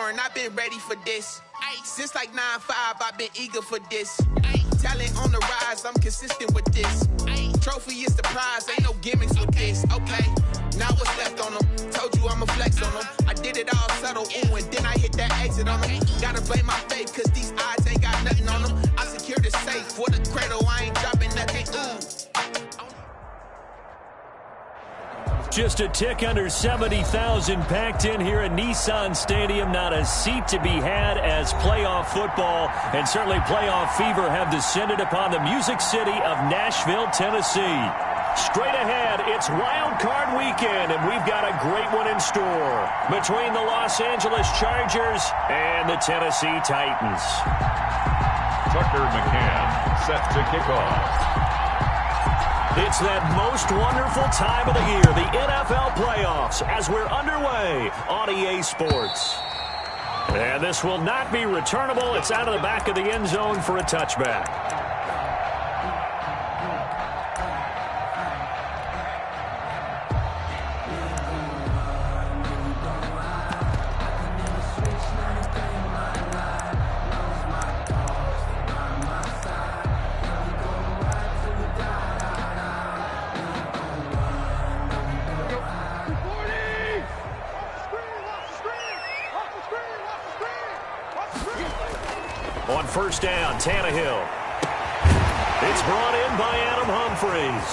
foreign, I've been ready for this. Since like 9-5, I've been eager for this. Talent on the rise, I'm consistent with this. Trophy is the prize, ain't no gimmicks with this. Okay, now what's left on them? Told you I'ma flex on them. I did it all subtle, ooh, and then I hit that exit on them. Gotta blame my faith, cause these odds ain't got nothing on them. I secured the safe for the cradle, I ain't dropping nothing, ooh. Just a tick under 70,000 packed in here at Nissan Stadium. Not a seat to be had as playoff football and certainly playoff fever have descended upon the Music City of Nashville, Tennessee. Straight ahead, it's Wild Card Weekend, and we've got a great one in store between the Los Angeles Chargers and the Tennessee Titans. Tucker McCann set to kick off. It's that most wonderful time of the year, the NFL playoffs, as we're underway on EA Sports. And this will not be returnable. It's out of the back of the end zone for a touchback. On first down, Tannehill. It's brought in by Adam Humphries.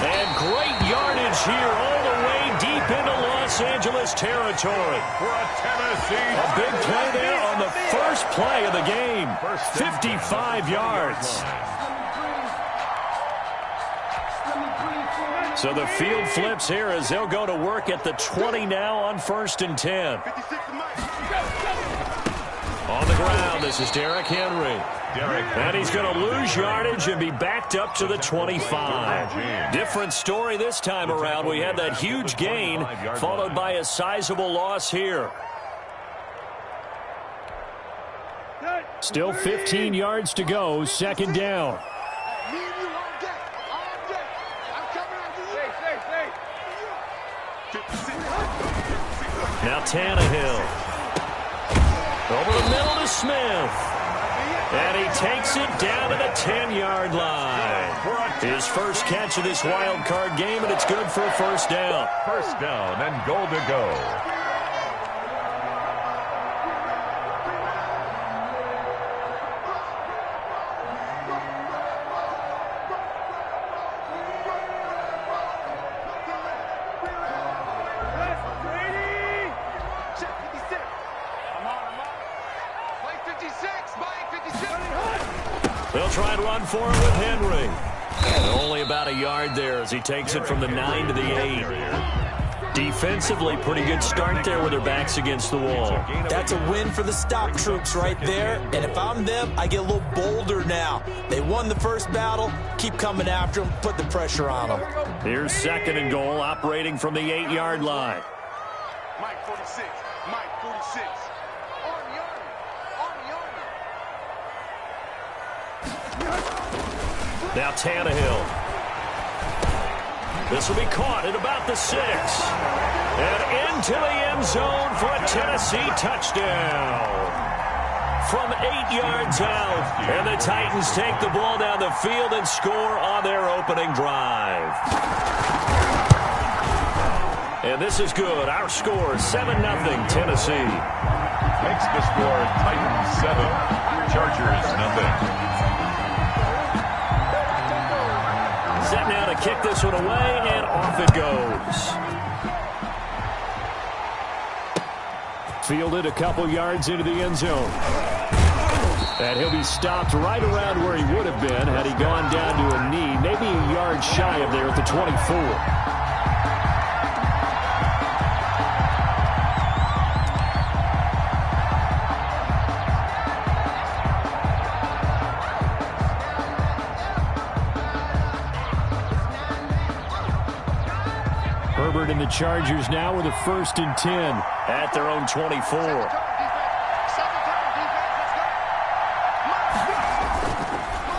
And great yardage here all the way deep into Los Angeles territory. For a Tennessee. A big play there on the first play of the game. 55 yards. So the field flips here as they'll go to work at the 20 now on 1st and 10. On the ground, this is Derrick Henry. And he's going to lose yardage and be backed up to the 25. Different story this time around. We had that huge gain followed by a sizable loss here. Still 15 yards to go, 2nd down. Now Tannehill. Over the middle to Smith. And he takes it down to the 10-yard line. His first catch of this wild card game, and it's good for a 1st down. 1st down and goal to go. They'll try and run for it with Henry. And only about a yard there as he takes it from the 9 to the 8. Defensively, pretty good start there with their backs against the wall. That's a win for the stock troops right there. And if I'm them, I get a little bolder now. They won the first battle. Keep coming after them. Put the pressure on them. Here's 2nd and goal, operating from the 8-yard line. Mike 46. Mike 46. Now Tannehill. This will be caught at about the 6. And into the end zone for a Tennessee touchdown. From 8 yards out. And the Titans take the ball down the field and score on their opening drive. And this is good. Our score, 7-0 Tennessee. Makes the score Titans 7, Chargers 0. Set now to kick this one away, and off it goes. Fielded a couple yards into the end zone. And he'll be stopped right around where he would have been had he gone down to a knee, maybe a yard shy of there at the 24. Herbert and the Chargers now with a 1st and 10 at their own 24.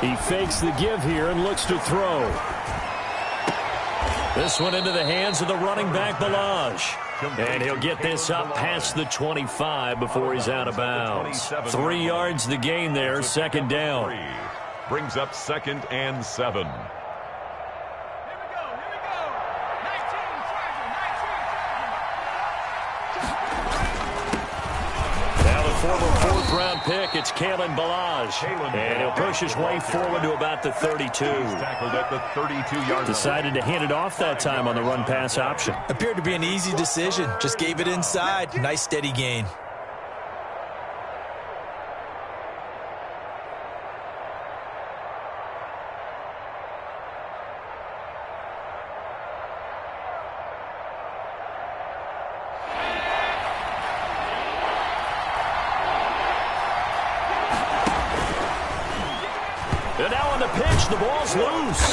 He fakes the give here and looks to throw. This one into the hands of the running back, Balaj. And he'll get this up past the 25 before he's out of bounds. 3 yards the gain there, second down. Brings up 2nd and 7. Former 4th-round pick, it's Kalen Balaj. And he'll push his way forward to about the 32. Tackled at the 32-yard. Decided to hand it off that time on the run-pass option. Appeared to be an easy decision. Just gave it inside. Nice steady gain. And now on the pitch, the ball's loose.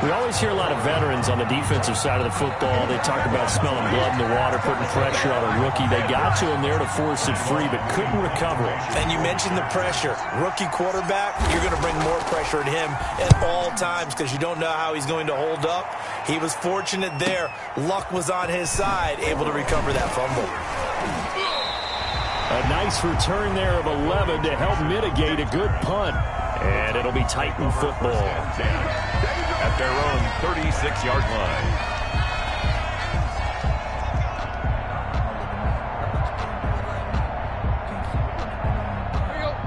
We always hear a lot of veterans on the defensive side of the football. They talk about smelling blood in the water, putting pressure on a rookie. They got to him there to force it free, but couldn't recover it. And you mentioned the pressure. Rookie quarterback, you're going to bring more pressure at him at all times because you don't know how he's going to hold up. He was fortunate there. Luck was on his side, able to recover that fumble. A nice return there of 11 to help mitigate a good punt. And it'll be Titan football. At their own 36-yard line.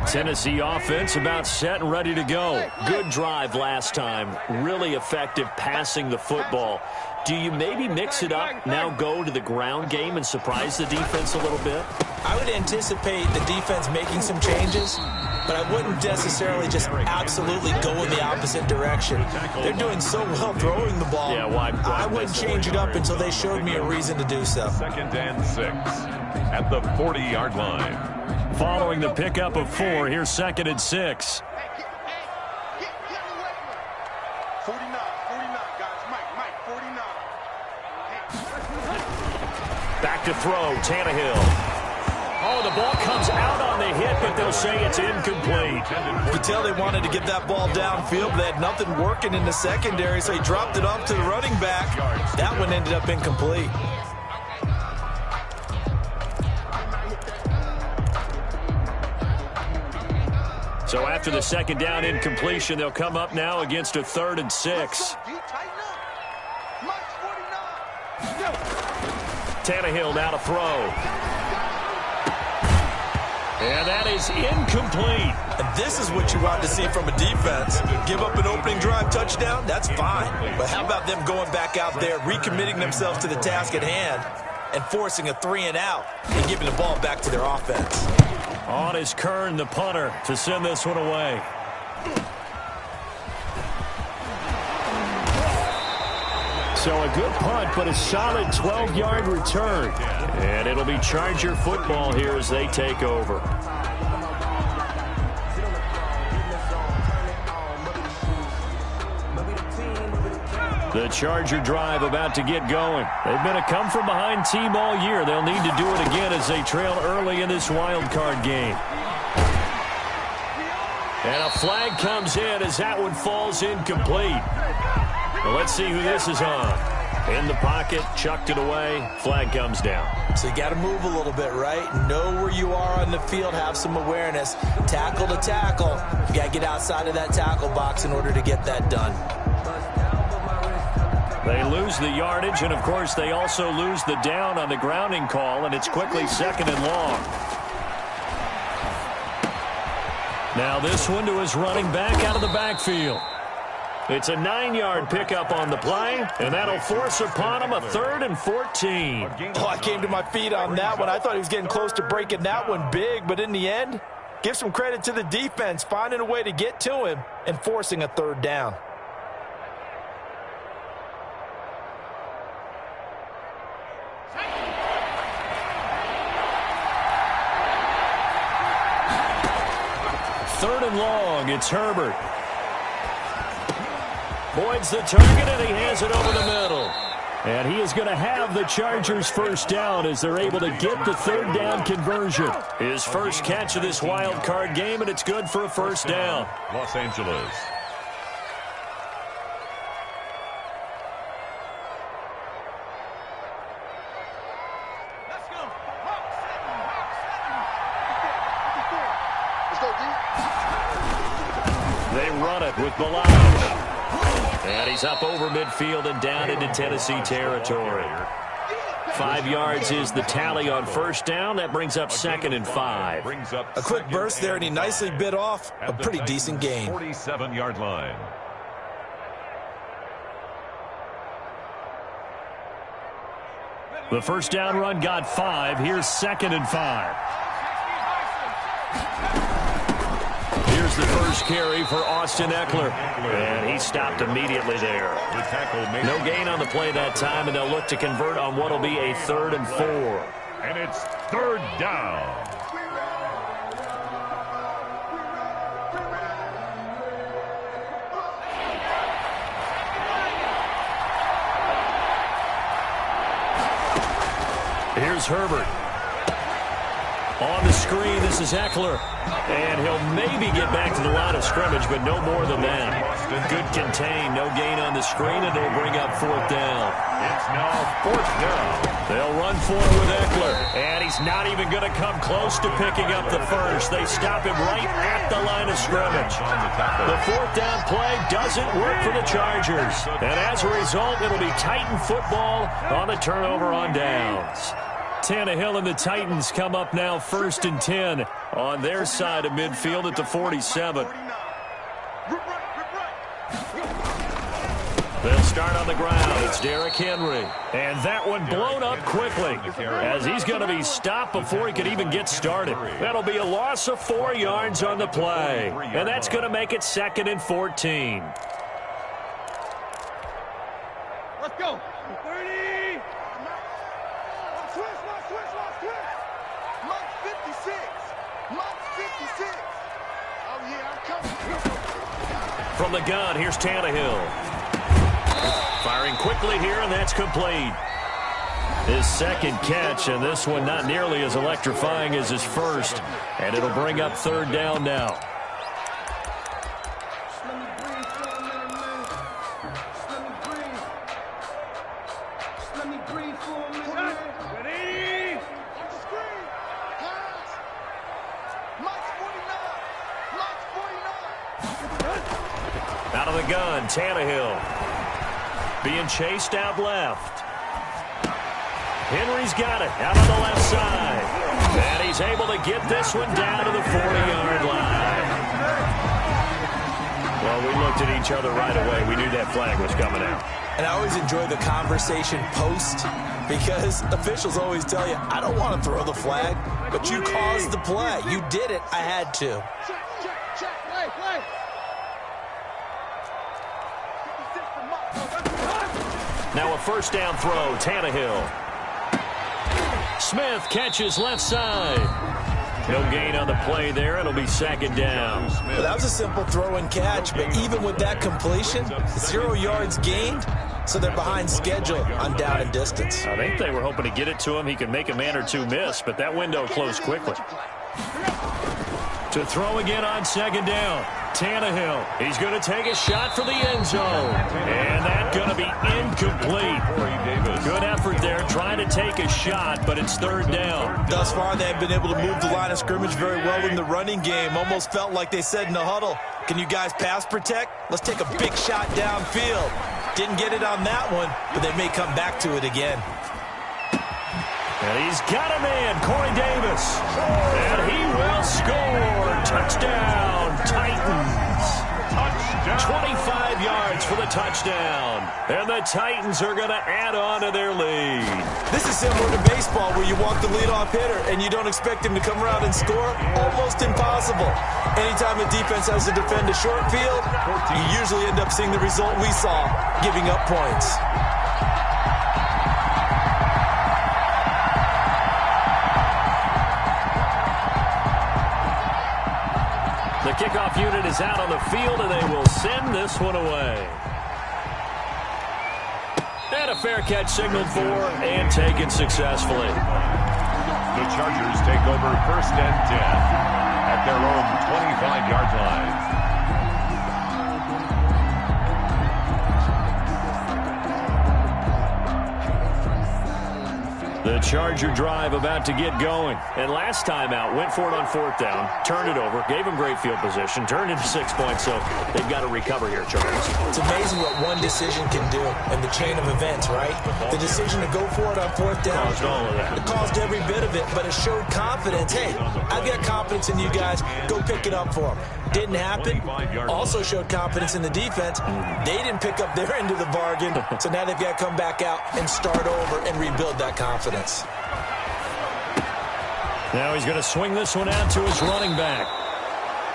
Tennessee offense about set and ready to go. Good drive last time. Really effective passing the football. Do you maybe mix it up, now go to the ground game and surprise the defense a little bit? I would anticipate the defense making some changes, but I wouldn't necessarily just absolutely go in the opposite direction. They're doing so well throwing the ball. Yeah, why I wouldn't change it up until they showed me a reason to do so. 2nd and 6 at the 40-yard line. Following the pickup of 4, here's 2nd and 6. 49, guys. Mike, 49. Back to throw, Tannehill. Oh, the ball comes out on the hit, but they'll say it's incomplete. You could tell they wanted to get that ball downfield, but they had nothing working in the secondary, so he dropped it off to the running back. That one ended up incomplete. So after the 2nd down incompletion, they'll come up now against a 3rd and 6. Tannehill now to throw. And that is incomplete. And this is what you want to see from a defense. Give up an opening drive touchdown, that's fine. But how about them going back out there, recommitting themselves to the task at hand, and forcing a 3-and-out and giving the ball back to their offense. On is Kern, the punter, to send this one away. So a good punt, but a solid 12-yard return. And it'll be Charger football here as they take over. The Charger drive about to get going. They've been a come-from-behind team all year. They'll need to do it again as they trail early in this wild card game. And a flag comes in as that one falls incomplete. Well, let's see who this is on. In the pocket, chucked it away, flag comes down. So you got to move a little bit, right? Know where you are on the field, have some awareness. Tackle to tackle. You got to get outside of that tackle box in order to get that done. They lose the yardage, and of course they also lose the down on the grounding call, and it's quickly 2nd and long. Now this one to his running back out of the backfield. It's a 9-yard pickup on the play, and that'll force upon him a 3rd and 14. Oh, I came to my feet on that one. I thought he was getting close to breaking that one big, but in the end, give some credit to the defense, finding a way to get to him and forcing a 3rd down. Third and long, it's Herbert. Boyd's the target, and he has it over the middle. And he is going to have the Chargers' first down as they're able to get the 3rd down conversion. His first catch of this wild card game, and it's good for a first down. Los Angeles. They run it with Balaj. And he's up over midfield and down into Tennessee territory. 5 yards is the tally on first down. That brings up 2nd and 5. A quick burst there, and he nicely bit off a pretty decent gain. 47-yard line. The first down run got 5. Here's 2nd and 5. Here's the first carry for Austin Eckler. And he stopped immediately there. No gain on the play that time, and they'll look to convert on what will be a 3rd and 4. And it's 3rd down. Here's Herbert. On the screen, this is Eckler. And he'll maybe get back to the line of scrimmage, but no more than that. Good contain, no gain on the screen, and it'll bring up 4th down. It's now 4th down. They'll run for it with Eckler. And he's not even going to come close to picking up the first. They stop him right at the line of scrimmage. The 4th down play doesn't work for the Chargers. And as a result, it'll be Titan football on the turnover on downs. Tannehill and the Titans come up now 1st and 10 on their side of midfield at the 47. They'll start on the ground. It's Derrick Henry. And that one blown up quickly as he's going to be stopped before he can even get started. That'll be a loss of 4 yards on the play. And that's going to make it 2nd and 14. Let's go. 30. Mark 56. Mark 56. Oh, yeah, I'm coming. From the gun, here's Tannehill. Firing quickly here, and that's complete. His 2nd catch, and this one not nearly as electrifying as his first. And it'll bring up 3rd down now. Out of the gun, Tannehill. Being chased out left. Henry's got it out on the left side. And he's able to get this one down to the 40-yard line. Well, we looked at each other right away. We knew that flag was coming out. And I always enjoy the conversation post because officials always tell you, I don't want to throw the flag, but you caused the play. You did it. I had to. Now a first down throw, Tannehill. Smith catches left side. No gain on the play there. It'll be 2nd down. Well, that was a simple throw and catch, but even with that completion, 0 yards gained, so they're behind schedule on down and distance. I think they were hoping to get it to him. He could make a man or two miss, but that window closed quickly. To throw again on 2nd down. Tannehill. He's going to take a shot for the end zone. And that's going to be incomplete. Good effort there trying to take a shot, but it's 3rd down. Thus far, they have been able to move the line of scrimmage very well in the running game. Almost felt like they said in the huddle, can you guys pass protect? Let's take a big shot downfield. Didn't get it on that one, but they may come back to it again. And he's got a man, Corey Davis. And he will score. Touchdown, Titans. Touchdown. 25 yards for the touchdown. And the Titans are going to add on to their lead. This is similar to baseball where you walk the leadoff hitter and you don't expect him to come around and score. Almost impossible. Anytime a defense has to defend a short field, you usually end up seeing the result we saw, giving up points. The kickoff unit is out on the field, and they will send this one away. And a fair catch signaled for and taken successfully. The Chargers take over 1st and 10 at their own 25-yard line. The Charger drive about to get going. And last time out, went for it on 4th down, turned it over, gave them great field position, turned into 6 points, so they've got to recover here, Charles. It's amazing what one decision can do in the chain of events, right? The decision to go for it on 4th down. Caused all of that. It caused every bit of it, but it showed confidence. Hey, I've got confidence in you guys. Go pick it up for them. Didn't happen. Also showed confidence in the defense. They didn't pick up their end of the bargain, so now they've got to come back out and start over and rebuild that confidence. Now he's going to swing this one out to his running back.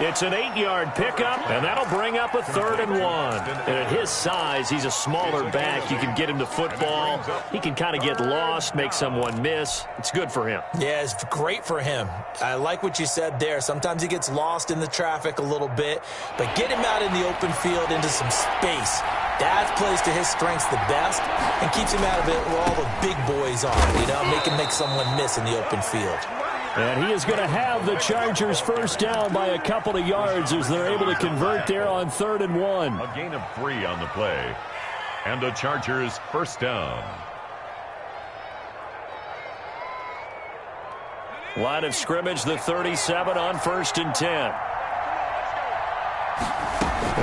It's an 8-yard pickup, and that'll bring up a 3rd and 1. And at his size, he's a smaller back. You can get him to football. He can kind of get lost, make someone miss. It's good for him. Yeah, it's great for him. I like what you said there. Sometimes he gets lost in the traffic a little bit, but get him out in the open field into some space. That plays to his strengths the best and keeps him out of it where all the big boys are, you know, make someone miss in the open field. And he is going to have the Chargers first down by a couple of yards as they're able to convert there on 3rd and 1. A gain of 3 on the play. And the Chargers first down. Line of scrimmage, the 37 on 1st and 10.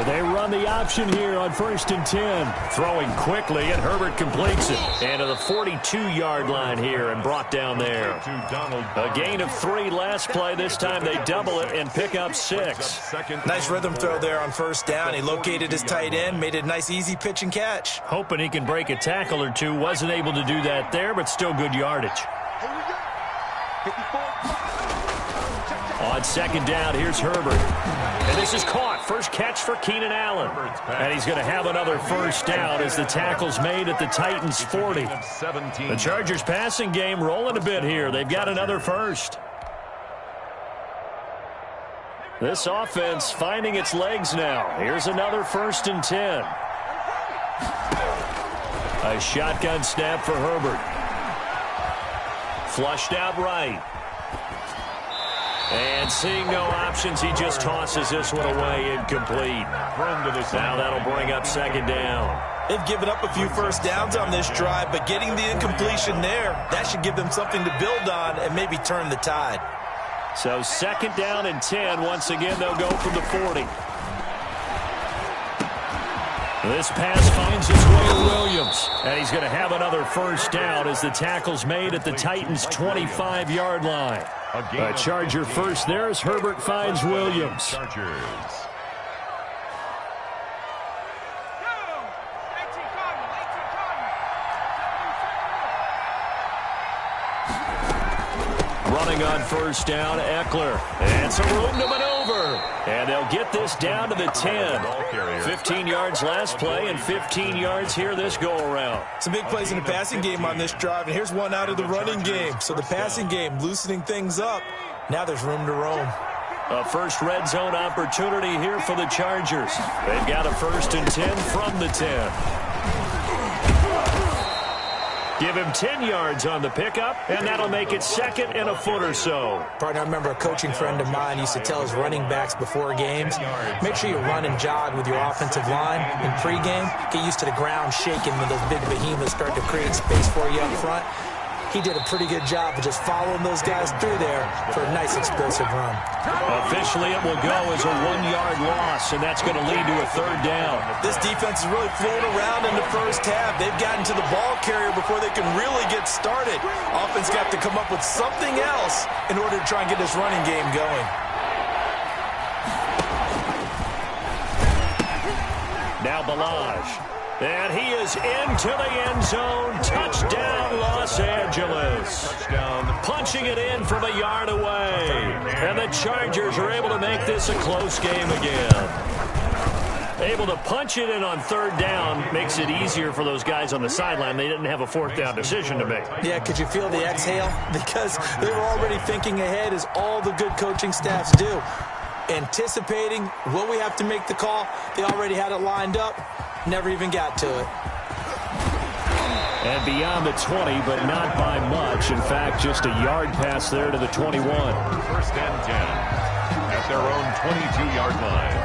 They run the option here on 1st and 10. Throwing quickly, and Herbert completes it. And to the 42-yard line here and brought down there. A gain of 3 last play. This time they double it and pick up 6. Nice rhythm throw there on 1st down. He located his tight end, made it a nice, easy pitch and catch. Hoping he can break a tackle or two. Wasn't able to do that there, but still good yardage. On 2nd down, here's Herbert. And this is caught. First catch for Keenan Allen. And he's going to have another first down as the tackle's made at the Titans' 40. The Chargers' passing game rolling a bit here. They've got another first. This offense finding its legs now. Here's another 1st and 10. A shotgun snap for Herbert. Flushed out right. And seeing no options, he just tosses this one away incomplete. Now that'll bring up 2nd down. They've given up a few first downs on this drive, but getting the incompletion there, that should give them something to build on and maybe turn the tide. So 2nd down and 10. Once again, they'll go from the 40. This pass finds its way to Williams. And he's going to have another first down as the tackle's made at the Titans' 25-yard line. A Charger first there as Herbert finds Williams. Running on 1st down, Eckler. And some room to maneuver. And they'll get this down to the 10. 15 yards last play and 15 yards here this go-around. Some big plays in the passing game on this drive, and here's one out of the running game. So the passing game loosening things up. Now there's room to roam. A first red zone opportunity here for the Chargers. They've got a 1st and 10 from the 10. Give him 10 yards on the pickup, and that'll make it 2nd and a foot or so. Partner, I remember a coaching friend of mine used to tell his running backs before games, make sure you run and jog with your offensive line in pregame. Get used to the ground shaking when those big behemoths start to create space for you up front. He did a pretty good job of just following those guys through there for a nice explosive run. Officially, it will go as a 1-yard loss, and that's going to lead to a 3rd down. This defense is really flown around in the first half. They've gotten to the ball carrier before they can really get started. Offense got to come up with something else in order to try and get this running game going. Now Balaj. And he is into the end zone. Touchdown, Los Angeles. Touchdown. Punching it in from a yard away. And the Chargers are able to make this a close game again. Able to punch it in on 3rd down makes it easier for those guys on the sideline. They didn't have a 4th down decision to make. Yeah, could you feel the exhale? Because they were already thinking ahead, as all the good coaching staffs do. Anticipating what we have to make the call. They already had it lined up. Never even got to it. And beyond the 20, but not by much. In fact, just a yard pass there to the 21. 1st and 10 at their own 22-yard line.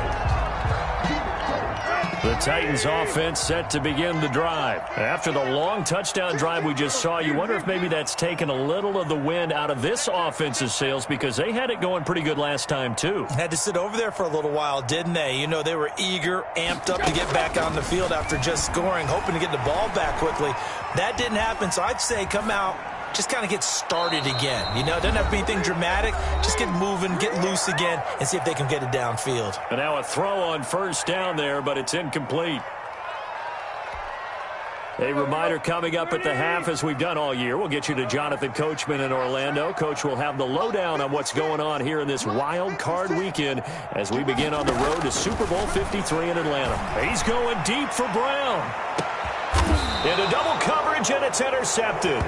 The Titans offense set to begin the drive. After the long touchdown drive we just saw, you wonder if maybe that's taken a little of the wind out of this offense's sails because they had it going pretty good last time too. Had to sit over there for a little while, didn't they? You know, they were eager, amped up to get back on the field after just scoring, hoping to get the ball back quickly. That didn't happen, so I'd say come out, just kind of get started again. You know, it doesn't have to be anything dramatic. Just get moving, get loose again, and see if they can get it downfield. And now a throw on first down there, but it's incomplete. A reminder coming up at the half, as we've done all year. We'll get you to Jonathan Coachman in Orlando. Coach will have the lowdown on what's going on here in this wild card weekend as we begin on the road to Super Bowl 53 in Atlanta. He's going deep for Brown. Into double coverage, and it's intercepted.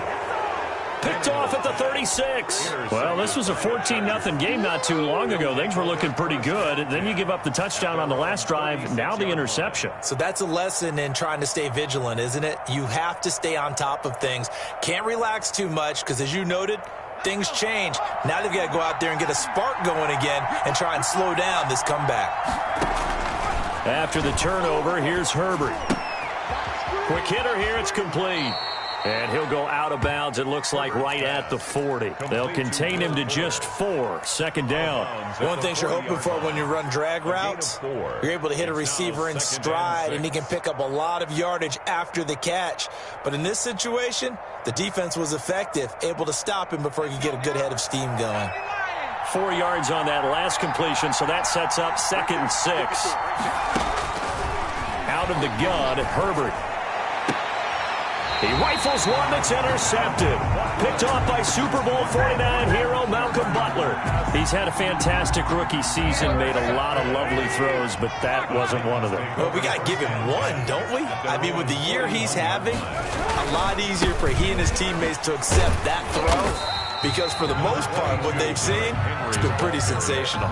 Picked off at the 36. Well, this was a 14-0 game not too long ago. Things were looking pretty good. Then you give up the touchdown on the last drive. Now the interception. So that's a lesson in trying to stay vigilant, isn't it? You have to stay on top of things. Can't relax too much because, as you noted, things change. Now they've got to go out there and get a spark going again and try and slow down this comeback. After the turnover, here's Herbert. Quick hitter here. It's complete. And he'll go out of bounds, it looks like, right at the 40. They'll contain him to just 4. Second down. One thing you're hoping for when you run drag routes, you're able to hit a receiver in stride, and he can pick up a lot of yardage after the catch. But in this situation, the defense was effective, able to stop him before he could get a good head of steam going. 4 yards on that last completion, so that sets up 2nd and 6. Out of the gun, Herbert. He rifles one that's intercepted. Picked off by Super Bowl 49 hero Malcolm Butler. He's had a fantastic rookie season, made a lot of lovely throws, but that wasn't one of them. Well, we got to give him one, don't we? I mean, with the year he's having, a lot easier for he and his teammates to accept that throw. Because for the most part, what they've seen, it's been pretty sensational.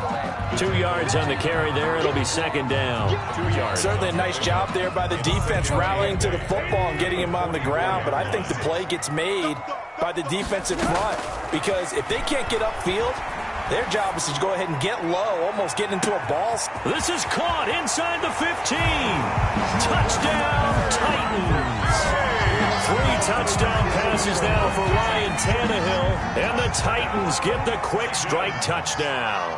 2 yards on the carry there. It'll be 2nd down. 2 yards. Certainly a nice job there by the defense rallying to the football and getting him on the ground. But I think the play gets made by the defensive front. Because if they can't get upfield, their job is to go ahead and get low, almost get into a ball. This is caught inside the 15. Touchdown, Titans. 3 touchdown passes now for Ryan Tannehill, and the Titans get the quick strike touchdown.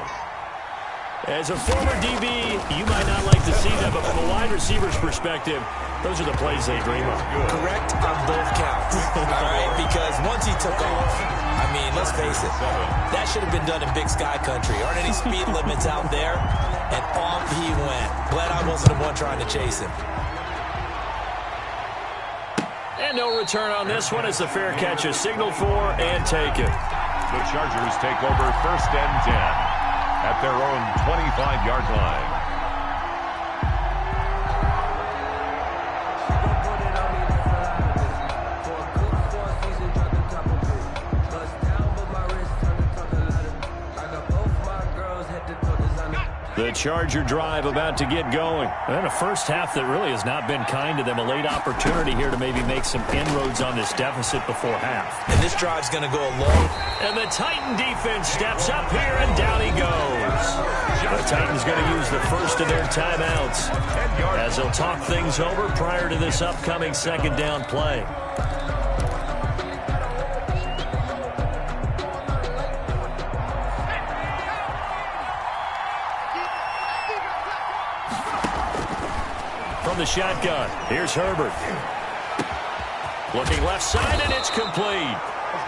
As a former DB, you might not like to see that, but from a wide receiver's perspective, those are the plays they dream of. Correct on both counts. All right, because once he took off, I mean, let's face it, that should have been done in Big Sky Country. Aren't any speed limits out there? And off he went. Glad I wasn't the one trying to chase him. And no return on this one as the fair catch is signaled for and taken. The Chargers take over 1st and 10 at their own 25-yard line. The Charger drive about to get going. And a first half that really has not been kind to them. A late opportunity here to maybe make some inroads on this deficit before half. And this drive's going to go long. And the Titan defense steps up here, and down he goes. The Titans going to use the first of their timeouts as they'll talk things over prior to this upcoming 2nd down play. From the shotgun, here's Herbert. Looking left side, and it's complete.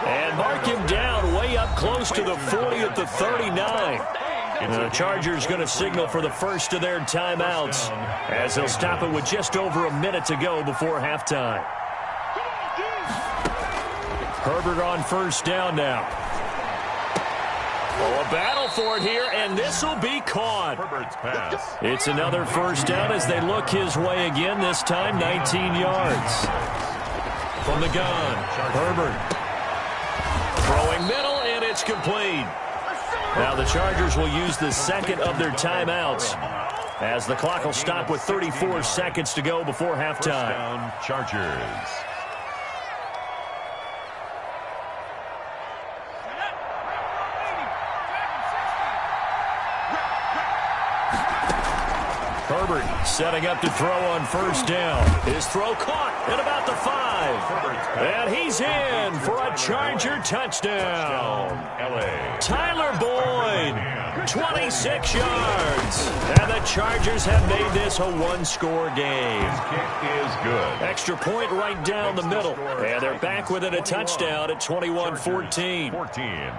And mark him down way up close to the 40 at the 39. And the Chargers going to signal for the first of their timeouts as they'll stop it with just over a minute to go before halftime. Herbert on first down now. Oh, a battle for it here, and this will be caught. Herbert's pass. It's another first down as they look his way again, this time 19 yards. From the gun, Herbert. Throwing middle, and it's complete. Now the Chargers will use the 2nd of their timeouts as the clock will stop with 34 seconds to go before halftime. Down, Chargers. Herbert setting up to throw on first down. His throw caught at about the 5. And he's in for a Charger touchdown. Tyler Boyd, 26 yards. And the Chargers have made this a one-score game. His kick is good. Extra point right down the middle. And they're back within a touchdown at 21-14. 14.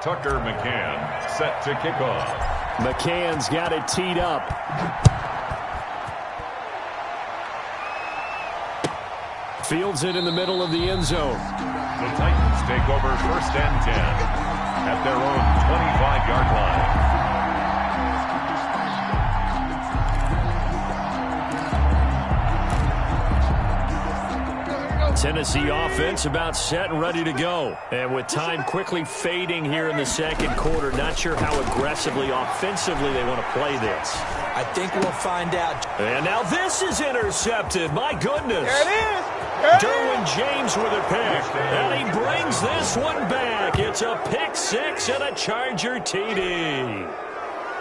Tucker McCann set to kick off. McCann's got it teed up. Fields it in the middle of the end zone. The Titans take over 1st and 10 at their own 25-yard line. Tennessee offense about set and ready to go. And with time quickly fading here in the second quarter, not sure how aggressively, offensively they want to play this. I think we'll find out. And now this is intercepted. My goodness. There it is. Derwin James with a pick. And he brings this one back. It's a pick 6 and a Charger TD.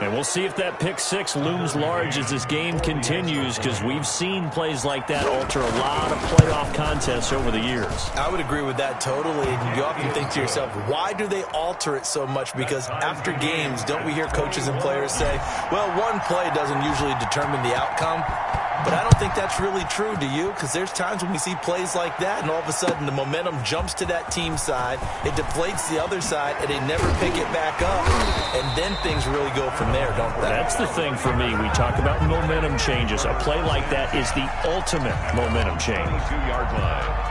And we'll see if that pick 6 looms large as this game continues, because we've seen plays like that alter a lot of playoff contests over the years. I would agree with that totally. And you often think to yourself, why do they alter it so much? Because after games, don't we hear coaches and players say, well, one play doesn't usually determine the outcome? But I don't think that's really true, do you? Because there's times when we see plays like that, and all of a sudden the momentum jumps to that team side, it deflates the other side, and they never pick it back up. And then things really go from there, don't they? That's the thing for me. We talk about momentum changes. A play like that is the ultimate momentum change. 22-yard line.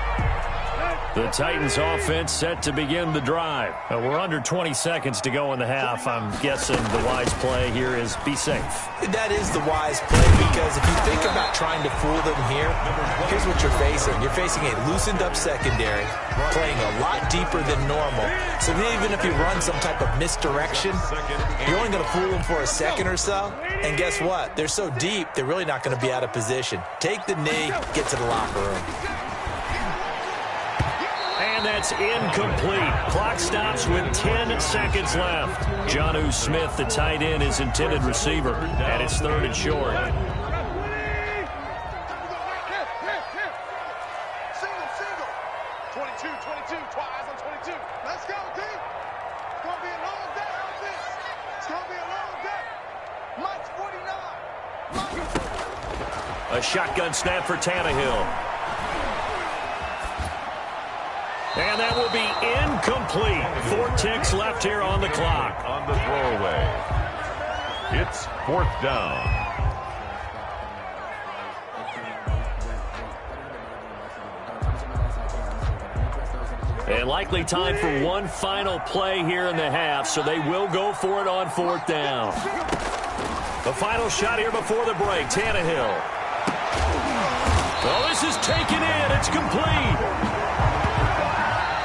The Titans offense set to begin the drive. We're under 20 seconds to go in the half. I'm guessing the wise play here is be safe. That is the wise play, because if you think about trying to fool them here, here's what you're facing. You're facing a loosened up secondary, playing a lot deeper than normal. So even if you run some type of misdirection, you're only going to fool them for a second or so. And guess what? They're so deep, they're really not going to be out of position. Take the knee, get to the locker room. And that's incomplete. Clock stops with 10 seconds left. Jonnu Smith, the tight end, his intended receiver, and it's 3rd and short. Single. 22, twice on 22. Let's go, D. It's going to be a long day on this. It's going to be a long day. Mike's 49. A shotgun snap for Tannehill. And that will be incomplete. 4 ticks left here on the clock. On the throwaway. It's 4th down. And likely time for one final play here in the half, so they will go for it on 4th down. The final shot here before the break, Tannehill. Oh, this is taken in. It's complete.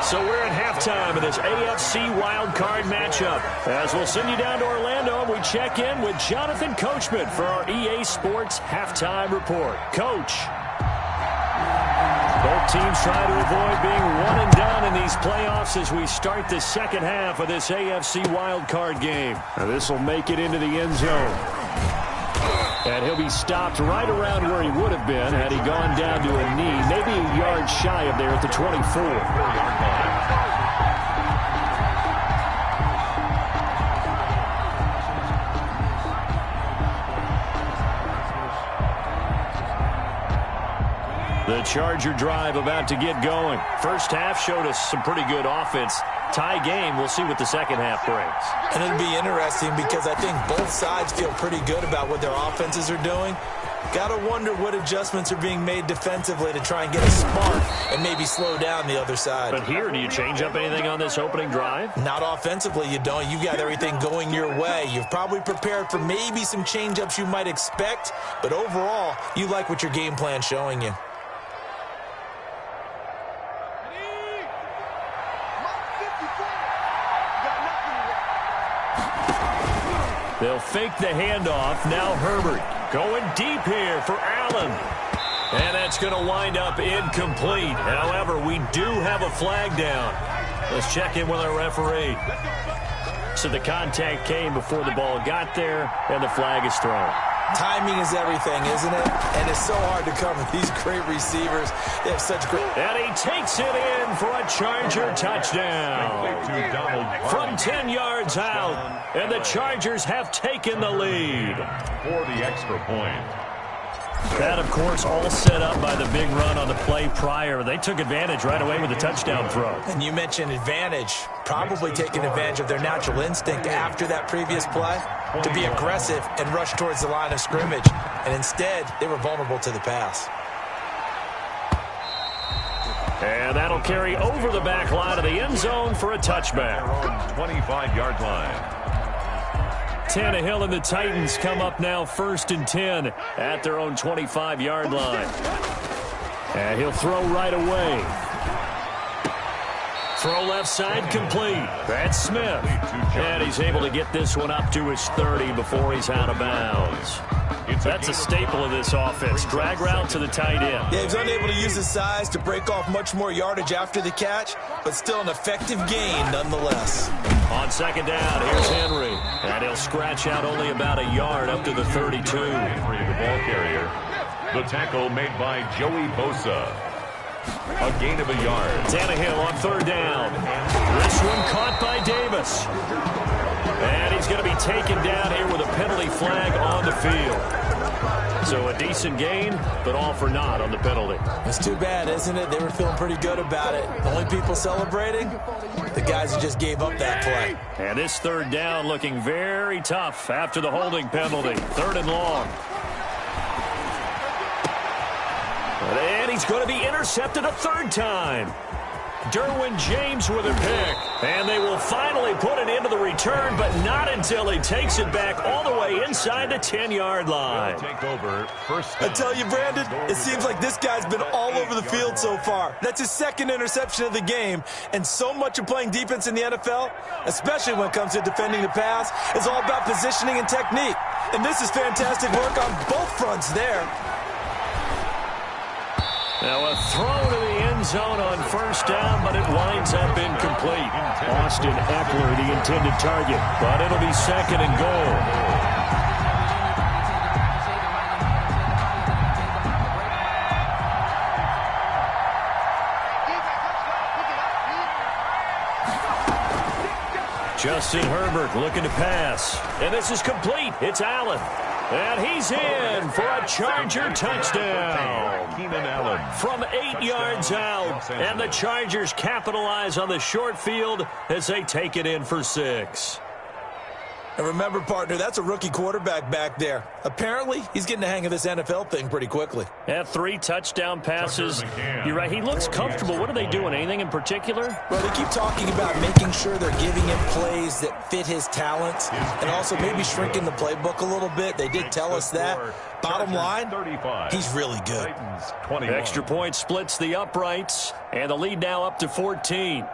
So we're at halftime of this AFC wildcard matchup. As we'll send you down to Orlando, and we check in with Jonathan Coachman for our EA Sports Halftime Report. Coach. Both teams try to avoid being one and done in these playoffs as we start the second half of this AFC wildcard game. Now this will make it into the end zone. And he'll be stopped right around where he would have been had he gone down to a knee, maybe a yard shy of there at the 24. The Charger drive about to get going. First half showed us some pretty good offense. Tie game. We'll see what the second half brings. And it'll be interesting because I think both sides feel pretty good about what their offenses are doing. Got to wonder what adjustments are being made defensively to try and get a spark and maybe slow down the other side. But here, do you change up anything on this opening drive? Not offensively, you don't. You got everything going your way. You've probably prepared for maybe some change-ups you might expect, but overall, you like what your game plan's showing you. They'll fake the handoff. Now Herbert going deep here for Allen. And that's going to wind up incomplete. However, we do have a flag down. Let's check in with our referee. So the contact came before the ball got there, and the flag is thrown. Timing is everything, isn't it? And it's so hard to cover these great receivers. They have such great... And he takes it in for a Charger touchdown. From 10 yards out, and the Chargers have taken the lead. For the extra point. That, of course, all set up by the big run on the play prior. They took advantage right away with the touchdown throw. And you mentioned advantage, probably taking advantage of their natural instinct after that previous play to be aggressive and rush towards the line of scrimmage. And instead, they were vulnerable to the pass. And that'll carry over the back line of the end zone for a touchback. 25-yard line. Tannehill and the Titans come up now 1st and 10 at their own 25-yard line. And he'll throw right away. Throw left side complete. That's Smith. And he's able to get this one up to his 30 before he's out of bounds. That's a staple of this offense. Drag route to the tight end. Yeah, he's unable to use his size to break off much more yardage after the catch, but still an effective gain nonetheless. On second down, here's Henry. And he'll scratch out only about a yard up to the 32. The ball carrier. The tackle made by Joey Bosa. A gain of a yard. Tannehill on 3rd down. This one caught by Davis. And he's going to be taken down here with a penalty flag on the field. So a decent gain, but all for naught on the penalty. It's too bad, isn't it? They were feeling pretty good about it. The only people celebrating, the guys who just gave up that play. And this 3rd down looking very tough after the holding penalty. 3rd and long. And he's going to be intercepted a 3rd time. Derwin James with a pick. And they will finally put an end to the return, but not until he takes it back all the way inside the 10-yard line. Take over first I down. tell you, Brandon, it seems like this guy's been all over the field so far. That's his 2nd interception of the game. And so much of playing defense in the NFL, especially when it comes to defending the pass, is all about positioning and technique. And this is fantastic work on both fronts there. Now a throw to the end zone on 1st down, but it winds up incomplete. Austin Eckler, the intended target, but it'll be 2nd and goal. Justin Herbert looking to pass, and this is complete. It's Allen. And he's in for a Charger touchdown. Keenan Allen. From 8 yards out. And the Chargers capitalize on the short field as they take it in for 6. And remember, partner, that's a rookie quarterback back there. Apparently, he's getting the hang of this NFL thing pretty quickly. Yeah, 3 touchdown passes. You're right, he looks comfortable. What are they doing? Anything in particular? Well, they keep talking about making sure they're giving him plays that fit his talents and also maybe shrinking the playbook a little bit. They did tell us that. Bottom line, he's really good. Extra point splits the uprights, and the lead now up to 14.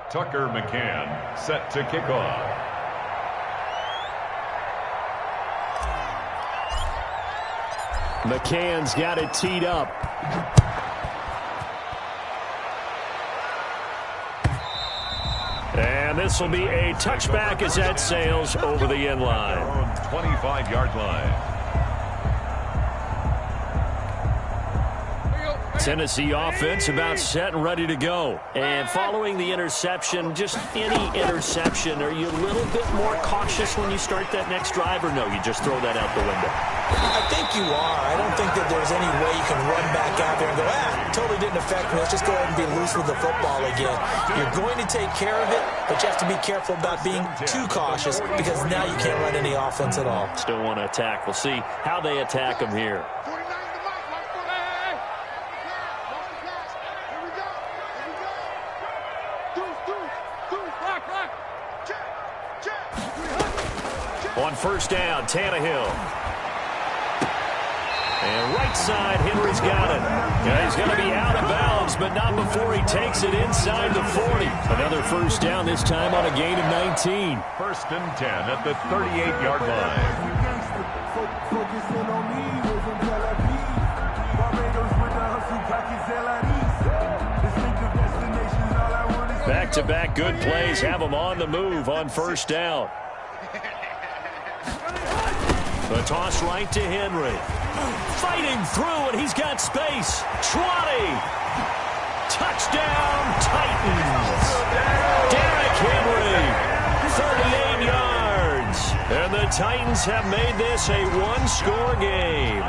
Tucker McCann set to kick off. McCann's got it teed up. And this will be a touchback as that sails over the end line. 25-yard line. Tennessee offense about set and ready to go. And following the interception, just any interception, are you a little bit more cautious when you start that next drive, or no, you just throw that out the window? I think you are. I don't think that there's any way you can run back out there and go, totally didn't affect me. Let's just go ahead and be loose with the football again. You're going to take care of it, but you have to be careful about being too cautious because now you can't run any offense at all. Still want to attack. We'll see how they attack them here. On 1st down, Tannehill. And right side, Henry's got it. Yeah, he's going to be out of bounds, but not before he takes it inside the 40. Another 1st down, this time on a gain of 19. 1st and 10 at the 38-yard line. Back-to-back good plays have them on the move on first down. The toss right to Henry. Fighting through, and he's got space. 20. Touchdown, Titans. Derrick Henry, 38 yards. And the Titans have made this a one-score game.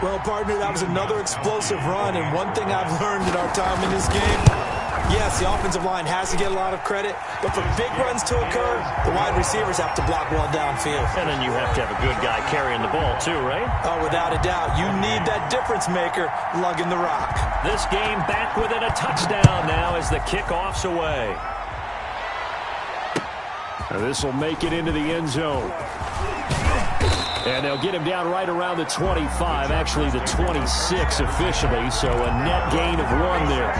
Well, partner, that was another explosive run, and one thing I've learned in our time in this game, yes, the offensive line has to get a lot of credit, but for big runs to occur, the wide receivers have to block well downfield. And then you have to have a good guy carrying the ball too, right? Oh, without a doubt. You need that difference maker lugging the rock. This game back within a touchdown now as the kickoff's away. This will make it into the end zone. And they'll get him down right around the 25, actually the 26 officially, so a net gain of 1 there.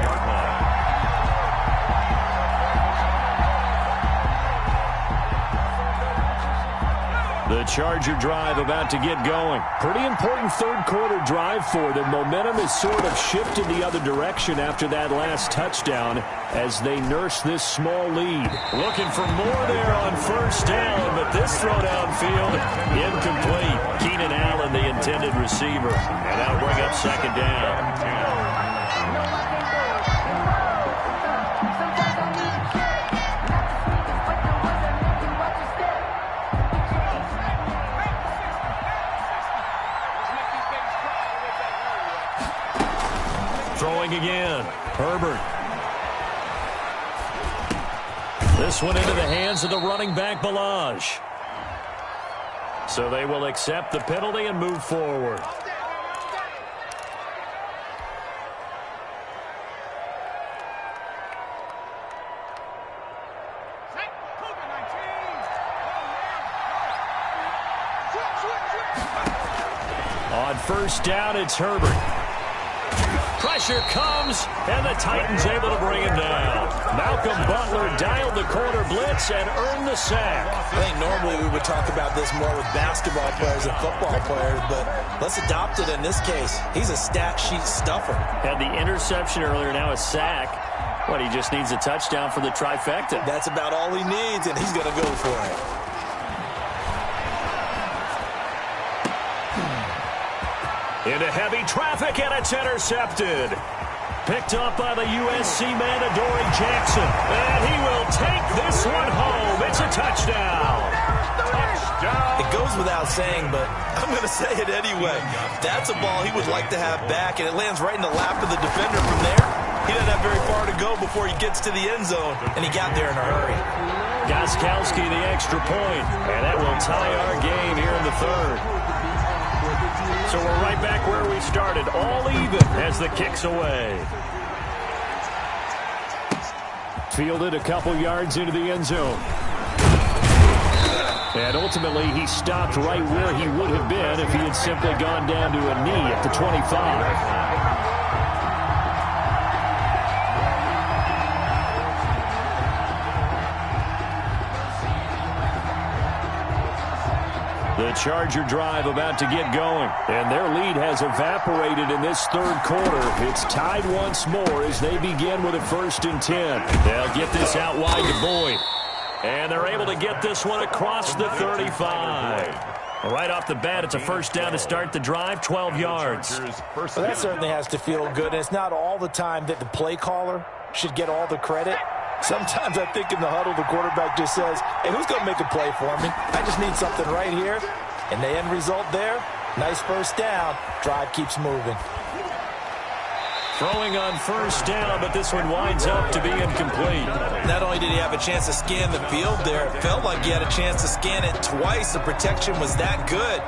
The Charger drive about to get going. Pretty important third-quarter drive for them. Momentum has sort of shifted the other direction after that last touchdown as they nurse this small lead. Looking for more there on first down, but this throw downfield incomplete. Keenan Allen, the intended receiver, and that'll bring up second down. Throwing again. Herbert. This one into the hands of the running back, Balaj. So they will accept the penalty and move forward. On first down, it's Herbert. Pressure comes, and the Titans able to bring him down. Malcolm Butler dialed the corner blitz and earned the sack. I think normally we would talk about this more with basketball players and football players, but let's adopt it in this case. He's a stat sheet stuffer. Had the interception earlier, now a sack. What, he just needs a touchdown for the trifecta. That's about all he needs, and he's going to go for it. Into heavy traffic, and it's intercepted. Picked up by the USC man, Adoree Jackson. And he will take this one home. It's a touchdown. Touchdown. It goes without saying, but I'm going to say it anyway. That's a ball he would like to have back, and it lands right in the lap of the defender from there. He doesn't have very far to go before he gets to the end zone, and he got there in a hurry. Gostkowski the extra point, and that will tie our game here in the third. So we're right back where we started, all even as the kick's away. Fielded a couple yards into the end zone. And ultimately, he stopped right where he would have been if he had simply gone down to a knee at the 25. The Charger drive about to get going, and their lead has evaporated in this third quarter. It's tied once more as they begin with a 1st and 10. They'll get this out wide to Boyd, and they're able to get this one across the 35. Right off the bat, it's a first down to start the drive, 12 yards. Well, that certainly has to feel good, and it's not all the time that the play caller should get all the credit. Sometimes I think in the huddle, the quarterback just says, hey, who's going to make a play for me? I just need something right here. And the end result there, nice first down. Drive keeps moving. Throwing on first down, but this one winds up to be incomplete. Not only did he have a chance to scan the field there, it felt like he had a chance to scan it twice. The protection was that good.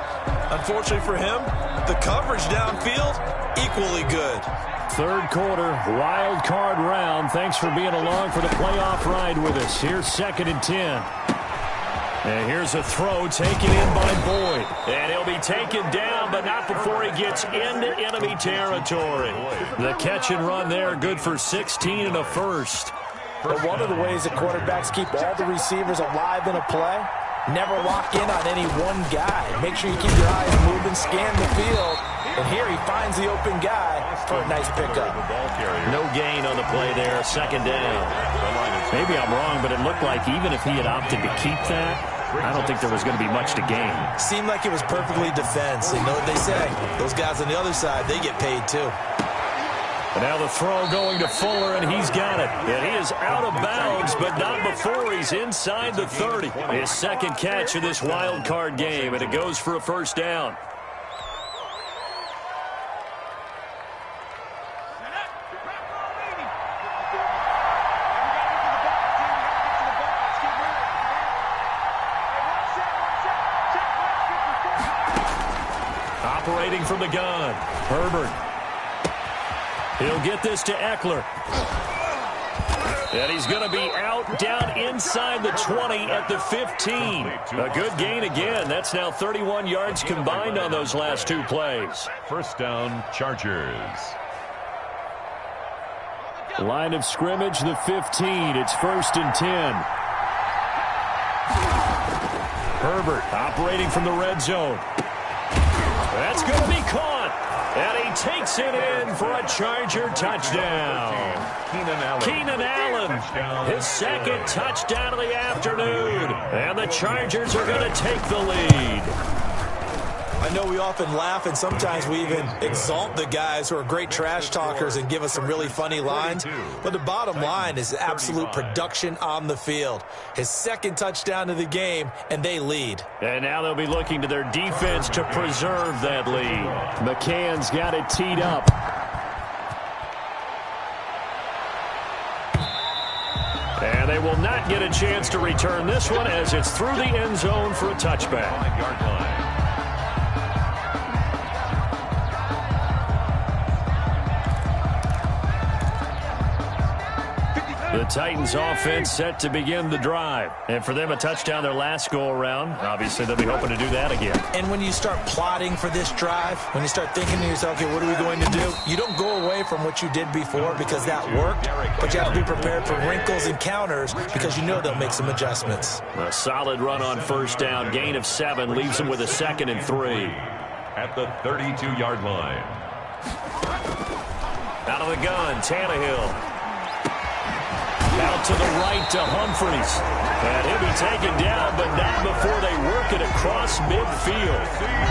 Unfortunately for him, the coverage downfield, equally good. Third quarter, wild card round. Thanks for being along for the playoff ride with us. Here's 2nd and 10. And here's a throw taken in by Boyd. And he'll be taken down, but not before he gets into enemy territory. The catch and run there, good for 16 and a first. But one of the ways that quarterbacks keep all the receivers alive in a play, never lock in on any one guy. Make sure you keep your eyes moving, scan the field. And here he finds the open guy, for a nice pickup. No gain on the play there, second down. Maybe I'm wrong, but it looked like even if he had opted to keep that, I don't think there was going to be much to gain. Seemed like it was perfectly defense. And you know what they say, those guys on the other side, they get paid too. And now the throw going to Fuller, and he's got it. And he is out of bounds, but not before he's inside the 30. His second catch of this wild card game, and it goes for a first down. Operating from the gun, Herbert. He'll get this to Eckler. And he's going to be out down inside the 20 at the 15. A good gain again. That's now 31 yards combined on those last two plays. First down, Chargers. Line of scrimmage, the 15. It's 1st and 10. Herbert operating from the red zone. That's going to be caught. And he takes it in for a Charger touchdown. Keenan Allen, his second touchdown of the afternoon. And the Chargers are going to take the lead. I know we often laugh, and sometimes we even exalt the guys who are great trash talkers and give us some really funny lines. But the bottom line is absolute production on the field. His second touchdown of the game, and they lead. And now they'll be looking to their defense to preserve that lead. McCann's got it teed up. And they will not get a chance to return this one as it's through the end zone for a touchback. The Titans offense set to begin the drive. And for them, a touchdown their last go-around. Obviously, they'll be hoping to do that again. And when you start plotting for this drive, when you start thinking to yourself, okay, what are we going to do? You don't go away from what you did before because that worked, but you have to be prepared for wrinkles and counters because you know they'll make some adjustments. A solid run on first down. Gain of 7 leaves them with a 2nd and 3. At the 32-yard line. Out of the gun, Tannehill. Out to the right to Humphries. And he'll be taken down, but not before they work it across midfield.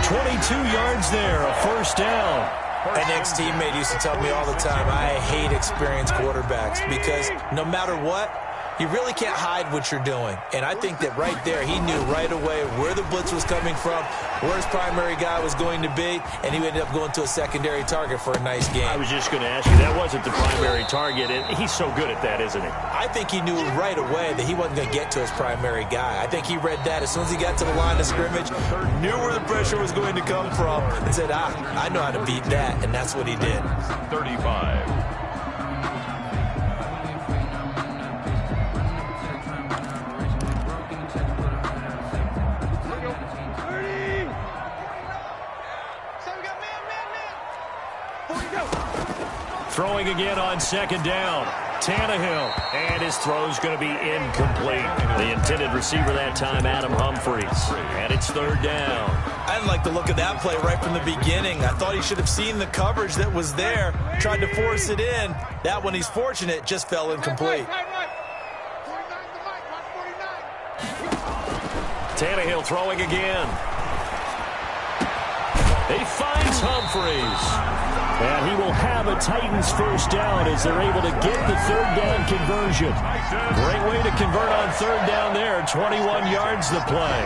22 yards there, a first down. An ex-teammate used to tell me all the time, I hate experienced quarterbacks because no matter what, you really can't hide what you're doing. And I think that right there, he knew right away where the blitz was coming from, where his primary guy was going to be, and he ended up going to a secondary target for a nice game. I was just going to ask you, that wasn't the primary target, and he's so good at that, isn't he? I think he knew right away that he wasn't going to get to his primary guy. I think he read that as soon as he got to the line of scrimmage, knew where the pressure was going to come from, and said, I know how to beat that, and that's what he did. 35. Throwing again on second down. Tannehill. And his throw's going to be incomplete. The intended receiver that time, Adam Humphries. And it's 3rd down. I didn't like the look of that play right from the beginning. I thought he should have seen the coverage that was there, tried to force it in. That one, he's fortunate, just fell incomplete. Tannehill throwing again. He finds Humphries. And he will have a Titans first down as they're able to get the 3rd down conversion. Great way to convert on 3rd down there. 21 yards the play.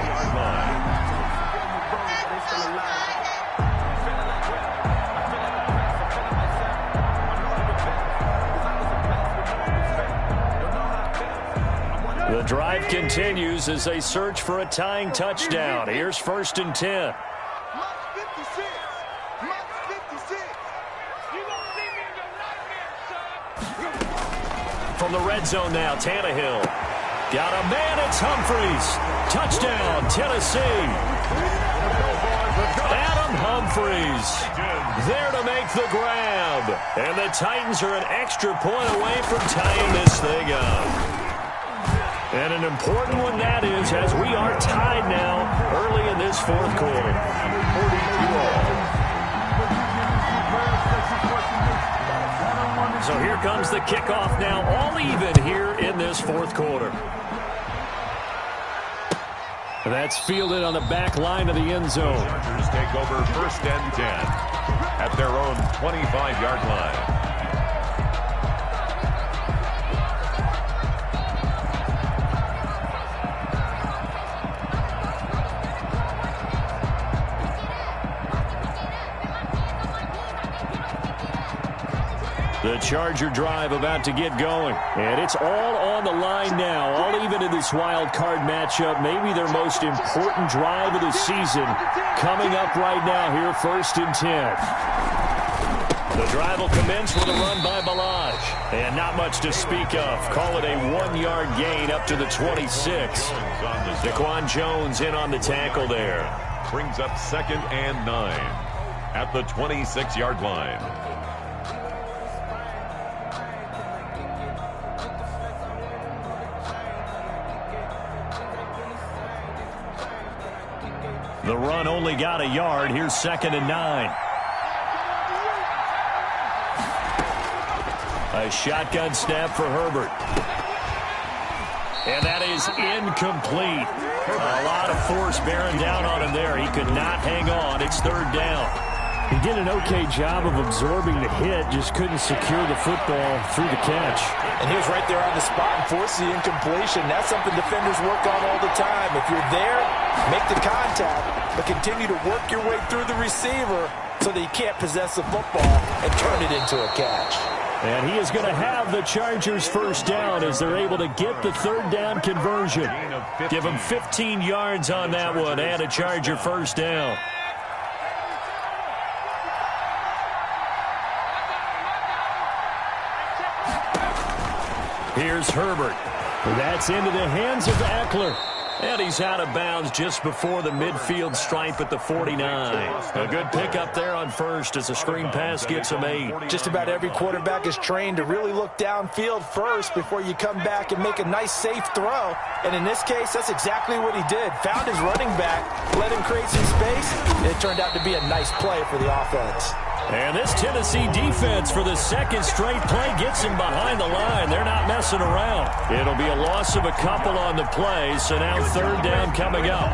The drive continues as they search for a tying touchdown. Here's 1st and 10. From the red zone now, Tannehill. Got a man, it's Humphries. Touchdown, Tennessee. Adam Humphries there to make the grab. And the Titans are an extra point away from tying this thing up. And an important one that is, as we are tied now early in this 4th quarter. 42 all. So here comes the kickoff now, all even here in this fourth quarter. That's fielded on the back line of the end zone. The Chargers take over 1st and 10 at their own 25-yard line. The Charger drive about to get going. And it's all on the line now, all even in this wild card matchup. Maybe their most important drive of the season coming up right now here, 1st and 10. The drive will commence with a run by Balaj. And not much to speak of. Call it a 1-yard gain up to the 26. Daquan Jones in on the tackle there. Brings up 2nd and 9 at the 26-yard line. The run only got a yard. Here's 2nd and 9. A shotgun snap for Herbert. And that is incomplete. A lot of force bearing down on him there. He could not hang on. It's 3rd down. He did an okay job of absorbing the hit, just couldn't secure the football through the catch. And he was right there on the spot and forced the incompletion. That's something defenders work on all the time. If you're there, make the contact, but continue to work your way through the receiver so that you can't possess the football and turn it into a catch. And he is going to have the Chargers 1st down as they're able to get the 3rd down conversion. Give them 15 yards on that one and a Charger 1st down. Here's Herbert. That's into the hands of Eckler. And he's out of bounds just before the midfield stripe at the 49. A good pickup there on 1st as the screen pass gets him 8. Just about every quarterback is trained to really look downfield first before you come back and make a nice, safe throw. And in this case, that's exactly what he did. Found his running back, let him create some space, and it turned out to be a nice play for the offense. And this Tennessee defense for the 2nd straight play gets him behind the line. They're not messing around. It'll be a loss of a couple on the play, so now 3rd down coming up.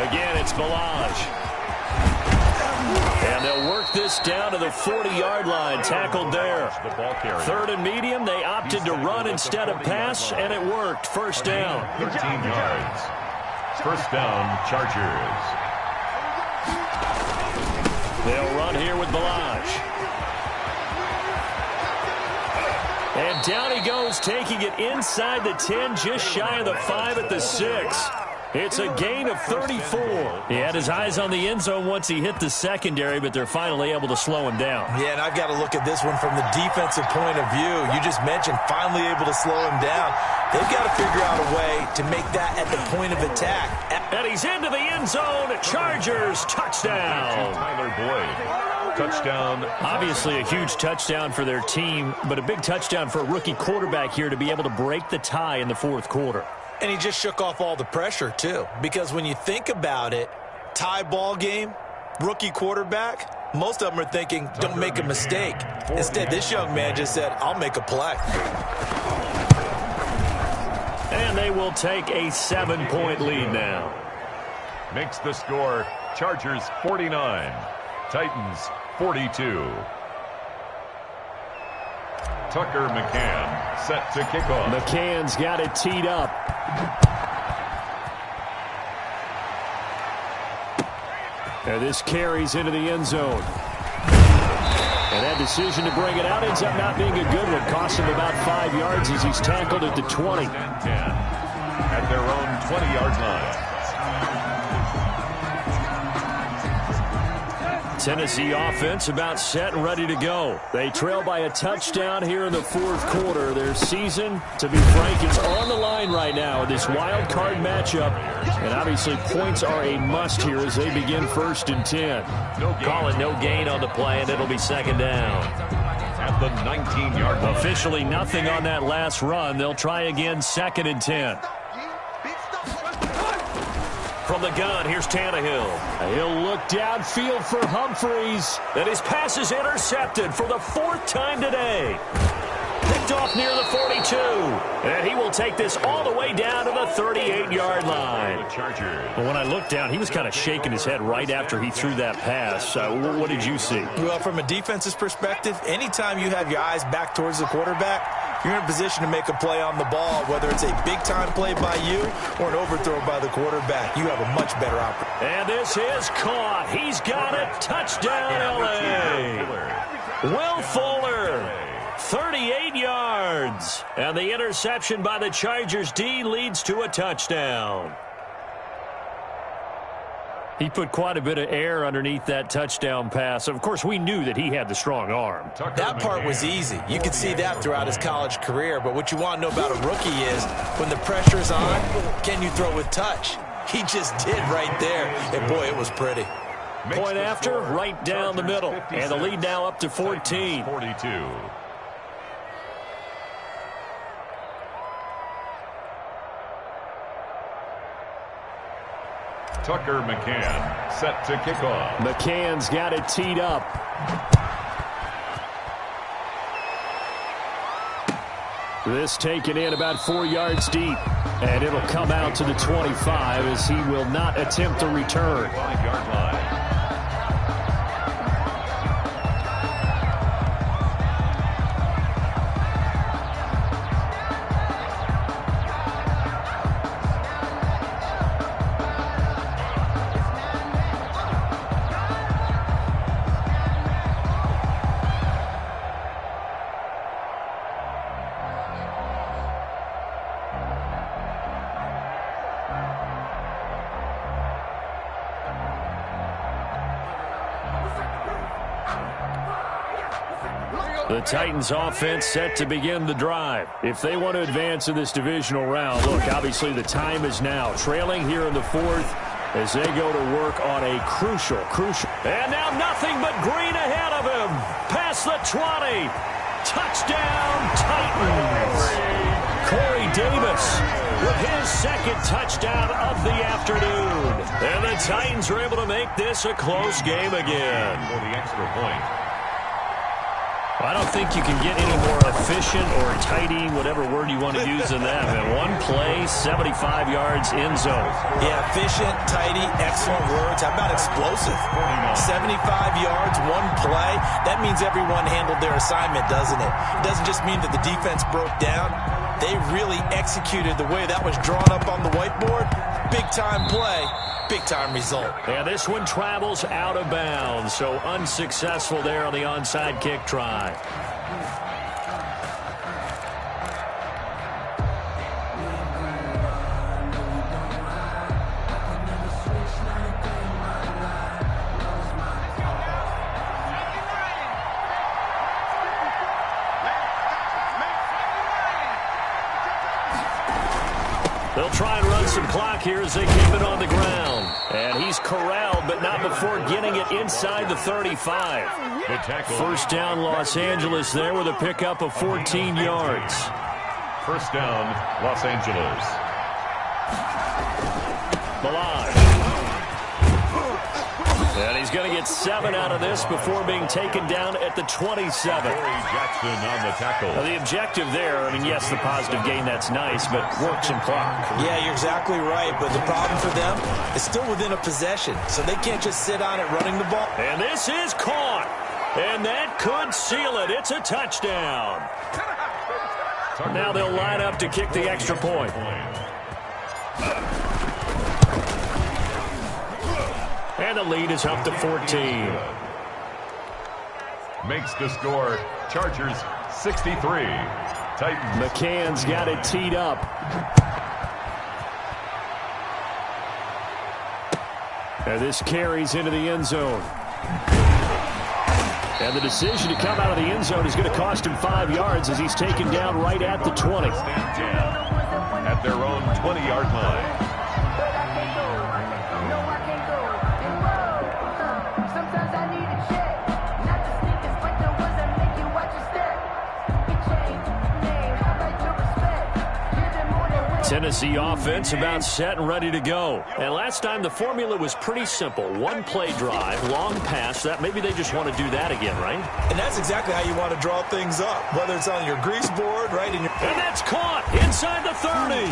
Again, it's Balaj. And they'll work this down to the 40-yard line, tackled there. 3rd and medium, they opted to run instead of pass, and it worked. 1st down. 13 yards. 1st down, Chargers. They'll run here with Balaj. And down he goes, taking it inside the 10, just shy of the 5 at the 6. It's a gain of 34. He had his eyes on the end zone once he hit the secondary, but they're finally able to slow him down. Yeah, and I've got to look at this one from the defensive point of view. You just mentioned finally able to slow him down. They've got to figure out a way to make that at the point of attack. And he's into the end zone. Chargers touchdown. Tyler Boyd. Touchdown. Obviously a huge touchdown for their team, but a big touchdown for a rookie quarterback here to be able to break the tie in the 4th quarter. And he just shook off all the pressure, too. Because when you think about it, tie ball game, rookie quarterback, most of them are thinking, don't make a mistake. Instead, this young man just said, I'll make a play. And they will take a 7-point lead now. Makes the score Chargers 49, Titans 42. Tucker McCann set to kick off. McCann's got it teed up. And this carries into the end zone. And that decision to bring it out ends up not being a good one. Cost him about 5 yards as he's tackled at the 20. 10 at their own 20-yard line. Tennessee offense about set and ready to go. They trail by a touchdown here in the 4th quarter. Their season, to be frank, it's on the line right now in this wild card matchup. And obviously points are a must here as they begin 1st and 10. Call it no gain on the play, and it'll be 2nd down. At the 19-yard line. Officially nothing on that last run. They'll try again 2nd and 10. From the gun, here's Tannehill. He'll look downfield for Humphreys. And his pass is intercepted for the 4th time today. Picked off near the 42. And he will take this all the way down to the 38-yard line. Well, when I looked down, he was kind of shaking his head right after he threw that pass. What did you see? Well, from a defense's perspective, anytime you have your eyes back towards the quarterback, you're in a position to make a play on the ball, whether it's a big-time play by you or an overthrow by the quarterback. You have a much better opportunity. And this is caught. He's got it. Touchdown, L.A. Will Fuller. 38 yards. And the interception by the Chargers D leads to a touchdown. He put quite a bit of air underneath that touchdown pass. Of course, we knew that he had the strong arm. That part was easy. You could see that throughout his college career. But what you want to know about a rookie is when the pressure's on, can you throw with touch? He just did right there. And, boy, it was pretty. Point after, right down the middle. And the lead now up to 14. 42. Tucker McCann set to kick off. McCann's got it teed up. This taken in about 4 yards deep. And it'll come out to the 25 as he will not attempt to return. 5-yard line. The Titans offense set to begin the drive. If they want to advance in this divisional round, look, obviously the time is now. Trailing here in the 4th as they go to work on a crucial. And now nothing but green ahead of him. Past the 20. Touchdown, Titans. Corey Davis with his 2nd touchdown of the afternoon. And the Titans are able to make this a close game again. For the extra point. I don't think you can get any more efficient or tidy, whatever word you want to use in that. Man, one play, 75 yards in zone. Yeah, efficient, tidy, excellent words. How about explosive? 75 yards, one play. That means everyone handled their assignment, doesn't it? It doesn't just mean that the defense broke down. They really executed the way that was drawn up on the whiteboard. Big-time play. Big-time result. Yeah, this one travels out of bounds, so unsuccessful there on the onside kick try. They'll try and run some clock here as they keep it on the ground. And he's corralled, but not before getting it inside the 35. First down, Los Angeles there with a pickup of 14 yards. First down, Los Angeles. Balaj. And he's going to get 7 out of this before being taken down at the 27. Corey Jackson on the tackle. Now, the objective there, I mean, yes, the positive gain, that's nice, but work some clock. Yeah, you're exactly right, but the problem for them is still within a possession, so they can't just sit on it running the ball. And this is caught. And that could seal it. It's a touchdown. Now they'll line up to kick the extra point. And the lead is up to 14. Makes the score, Chargers 63. Titans. McCann's got it teed up. And this carries into the end zone. And the decision to come out of the end zone is going to cost him 5 yards as he's taken down right at the 20. At their own 20-yard line. Tennessee offense about set and ready to go. And last time the formula was pretty simple. One play drive, long pass. That maybe they just want to do that again, right? And that's exactly how you want to draw things up, whether it's on your grease board, right? And that's caught inside the 30.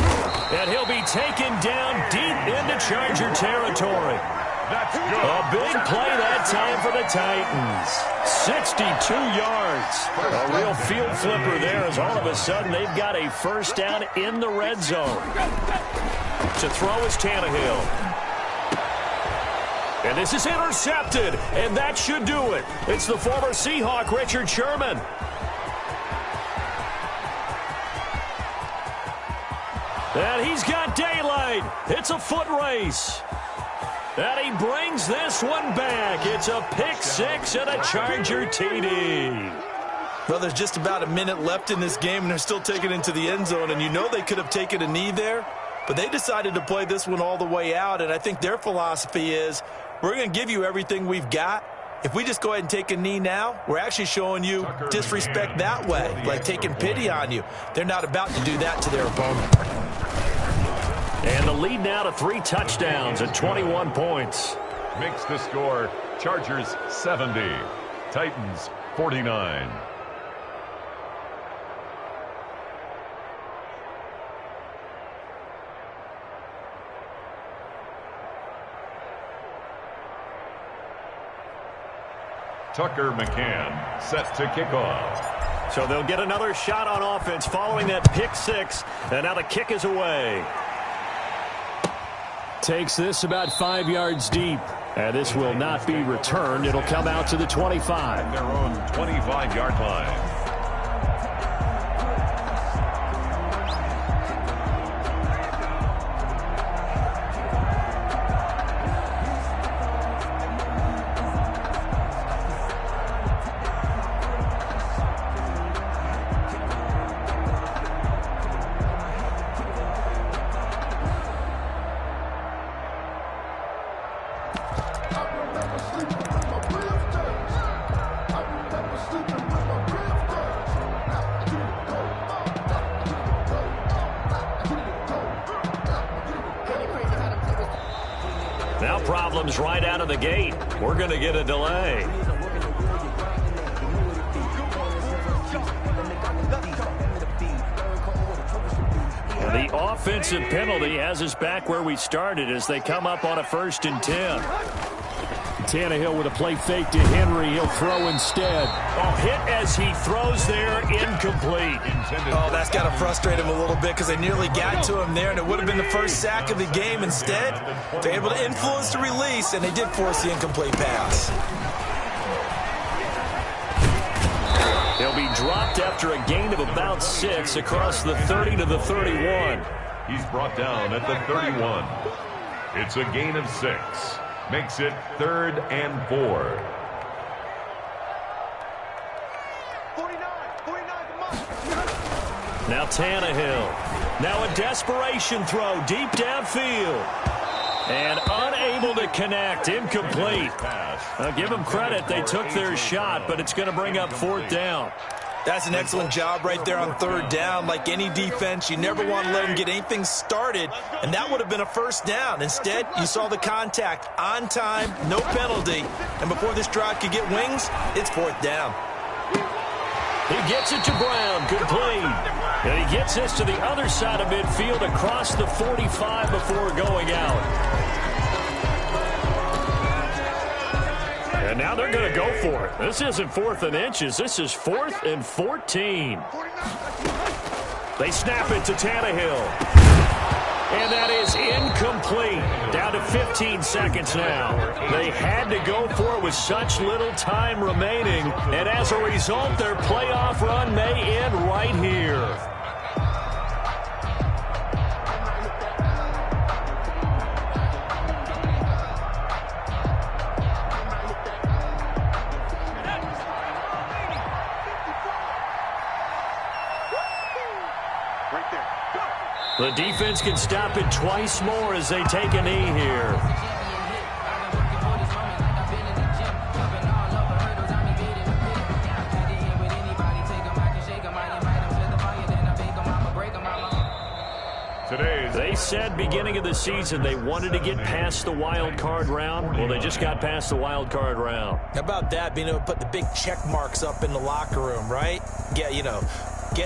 And he'll be taken down deep into Charger territory. That's good. A big play that time for the Titans. 62 yards. A real field flipper there as all of a sudden they've got a first down in the red zone. To throw is Tannehill. And this is intercepted, and that should do it. It's the former Seahawk, Richard Sherman. And he's got daylight. It's a foot race. And he brings this one back. It's a pick six and a Charger TD. Well, there's just about a minute left in this game, and they're still taking it into the end zone. And you know they could have taken a knee there, but they decided to play this one all the way out. And I think their philosophy is, we're going to give you everything we've got. If we just go ahead and take a knee now, we're actually showing you disrespect that way, like taking pity on you. They're not about to do that to their opponent. And the lead now to 3 touchdowns at 21 points. Makes the score Chargers 70, Titans 49. Tucker McCann set to kick off. So they'll get another shot on offense following that pick six. And now the kick is away. Takes this about 5 yards deep. And this will not be returned. It'll come out to the 25. Their own 25-yard line. Now problems right out of the gate. We're going to get a delay. And the offensive penalty has us back where we started as they come up on a 1st and 10. Tannehill with a play fake to Henry. He'll throw instead. Oh, hit as he throws there, incomplete. Oh, that's got to frustrate him a little bit because they nearly got to him there, and it would have been the first sack of the game. Instead, they're able to influence the release, and they did force the incomplete pass. They'll be dropped after a gain of about 6 across the 30 to the 31. He's brought down at the 31. It's a gain of 6. Makes it 3rd and 4. 49. Now Tannehill. Now a desperation throw deep downfield. And unable to connect. Incomplete. Give them credit. They took their shot, but it's going to bring up 4th down. That's an excellent job right there on 3rd down. Like any defense, you never want to let them get anything started, and that would have been a 1st down. Instead, you saw the contact on time, no penalty, and before this drive could get wings, it's 4th down. He gets it to Brown, complete. And he gets this to the other side of midfield across the 45 before going out. And now they're going to go for it. This isn't 4th and inches. This is 4th and 14. They snap it to Tannehill. And that is incomplete. Down to 15 seconds now. They had to go for it with such little time remaining. And as a result, their playoff run may end right here. The defense can stop it twice more as they take a knee here. Today said beginning of the season they wanted to get past the wild card round. Well, they just got past the wild card round. How about that, being able to put the big check marks up in the locker room, right? Get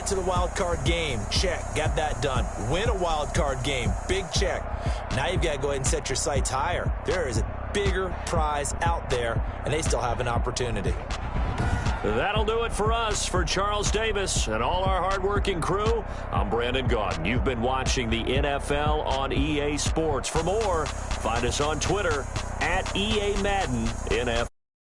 to the wild card game, check, got that done. Win a wild card game, big check. Now you've got to go ahead and set your sights higher. There is a bigger prize out there, and they still have an opportunity. That'll do it for us. For Charles Davis and all our hardworking crew, I'm Brandon Gaudin. You've been watching the NFL on EA Sports. For more, find us on Twitter @EA Madden NFL.